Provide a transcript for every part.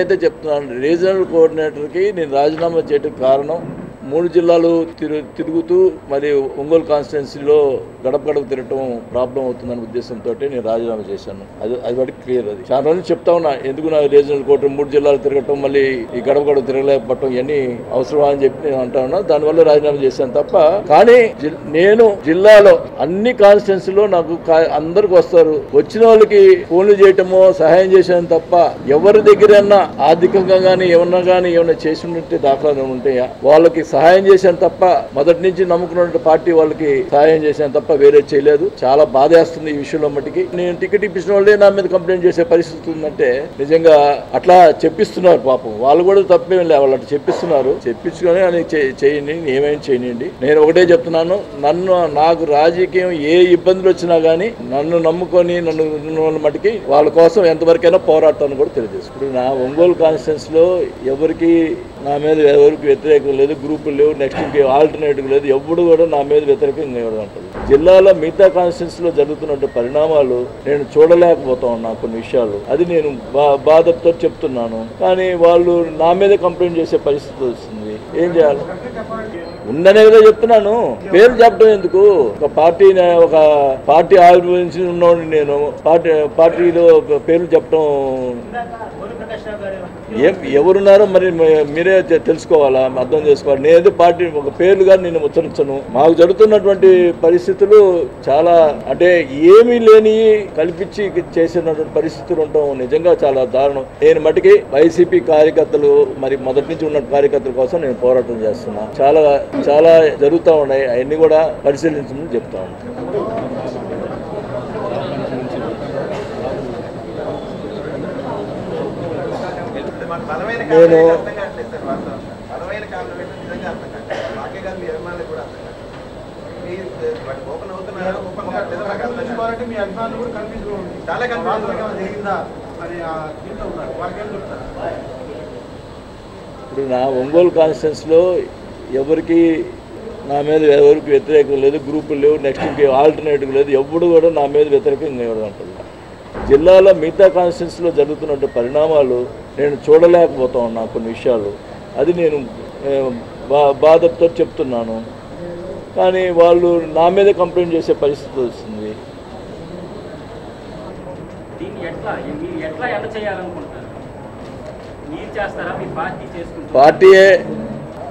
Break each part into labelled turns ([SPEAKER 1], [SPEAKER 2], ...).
[SPEAKER 1] అయితే చెప్తున్నాను రీజనల్ కోఆర్డినేటర్కి నేను రాజీనామా చేయడానికి కారణం 3 జిల్లాలు తిరుగుతూ మరి ఒంగోలు కాన్స్టిట్యున్సీలో గడప గడప తిరగటం ప్రాబ్లం అవుతుందనే ఉద్దేశంతో నేను రాజీనామా చేశాను. అది వాడికి క్లియర్. అది చాలా రోజులు చెప్తా ఉన్నా ఎందుకు నా రీజనల్ కోఆర్డినేటర్ 3 జిల్లాలు తిరగటం మళ్ళీ ఈ గడప గడప తిరగలేకపోవటం ఇవన్నీ అవసరమా అని చెప్పి నేను అంటా ఉన్నా. దానివల్ల రాజీనామా చేశాను తప్ప కానీ నేను జిల్లాలో అన్ని కాన్స్టిట్యున్సీలో నాకు అందరికి వస్తారు, వచ్చిన వాళ్ళకి ఫోన్లు చేయటమో సహాయం చేశాను తప్ప ఎవరి దగ్గరన్నా ఆర్థికంగా కానీ ఏమన్నా చేసి ఉంటే దాఖలాలు ఉంటాయా? వాళ్ళకి సహాయం చేశాను తప్ప మొదటి నుంచి నమ్ముకున్న పార్టీ వాళ్ళకి సహాయం చేశాను తప్ప వేరే చేయలేదు. చాలా బాధేస్తుంది ఈ విషయంలో మట్టికి. నేను టికెట్ ఇప్పించిన వాళ్ళే నా మీద కంప్లైంట్ చేసే పరిస్థితి ఉందంటే నిజంగా అట్లా చెప్పిస్తున్నారు. పాపం వాళ్ళు కూడా తప్పేం లేదు, వాళ్ళు అట్లా చెప్పిస్తున్నారు. చెప్పించుకొని అని చేయండి, ఏమైనా చేయనియండి. నేను ఒకటే చెప్తున్నాను, నాకు రాజకీయం ఏ ఇబ్బందులు వచ్చినా కానీ నన్ను నమ్ముకొని నన్ను మట్టికి వాళ్ళ కోసం ఎంతవరకైనా పోరాడతాను కూడా తెలియజేస్తాను. ఇప్పుడు నా ఒంగోలు కాన్స్టిట్యున్సీలో ఎవరికి నా మీద ఎవరికి వ్యతిరేకం లేదు, గ్రూపులు లేవు, నెక్స్ట్ ఆల్టర్నేటివ్ లేదు, ఎప్పుడు కూడా నా మీద వ్యతిరేకంగా ఉంటుంది. జిల్లాలో మిగతా కాన్స్టిట్యున్సీలో జరుగుతున్న పరిణామాలు నేను చూడలేకపోతా ఉన్నా కొన్ని విషయాలు. అది నేను బాధతో చెప్తున్నాను. కానీ వాళ్ళు నా మీద కంప్లైంట్ చేసే పరిస్థితి వస్తుంది. ఏం చేయాలి? ఉండనే కదా చెప్తున్నాను. పేరు చెప్పడం ఎందుకు? ఒక పార్టీ ఆవిర్భవించి ఉన్నవాడిని నేను పార్టీలో పేర్లు చెప్పడం ఎవరున్నారో మరి మీరే తెలుసుకోవాలా, అర్థం చేసుకోవాలి. నేనేదో పార్టీ ఒక పేర్లుగా నేను ఉచ్చరించను. మాకు జరుగుతున్నటువంటి పరిస్థితులు చాలా అంటే ఏమీ లేని కల్పించి చేసినటువంటి పరిస్థితులు ఉండటం నిజంగా చాలా దారుణం. నేను మటుకి వైసీపీ కార్యకర్తలు మరి మొదటి నుంచి ఉన్న కార్యకర్తల కోసం నేను పోరాటం చేస్తున్నా. చాలా జరుగుతూ ఉన్నాయి, అవన్నీ కూడా పరిశీలించమని చెప్తా ఉన్నాను. నేను ఇప్పుడు నా ఒంగోలు కాన్స్టిట్యున్సీలో ఎవరికి నా మీద ఎవరికి వ్యతిరేకం లేదు, గ్రూపులు లేవు, నెక్స్ట్ ఆల్టర్నేటివ్ లేదు, ఎప్పుడు కూడా నా మీద వ్యతిరేకంగా ఉంటుంది. జిల్లాలో మిగతా కాన్స్టిట్యున్సీలో జరుగుతున్న పరిణామాలు నేను చూడలేకపోతా ఉన్నా కొన్ని విషయాలు. అది నేను బాధతో చెప్తున్నాను. కానీ వాళ్ళు నా మీద కంప్లైంట్ చేసే పరిస్థితి వస్తుంది. పార్టీయే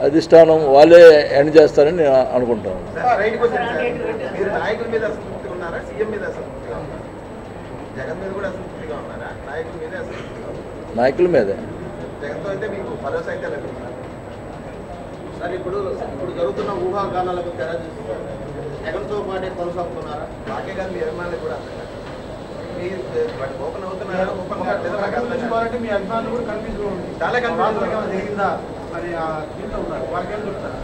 [SPEAKER 1] అధిష్టానం వాళ్ళే ఎండ్ చేస్తారని నేను అనుకుంటాను. నాయకుల మీదే
[SPEAKER 2] ఇప్పుడు జరుగుతున్న ఊహాగానాలకు తెర జగన్తో పాటే కొనసాగుతున్నారా? బాకే గారు మీ అభిమానులు కూడా ఓపెన్ అవుతున్నారు. మీ అభిమానులు కూడా కనిపిస్తూ చాలా జరిగిందా అని దీంట్లో ఉన్నారు. వారికి ఏం చెప్తారు?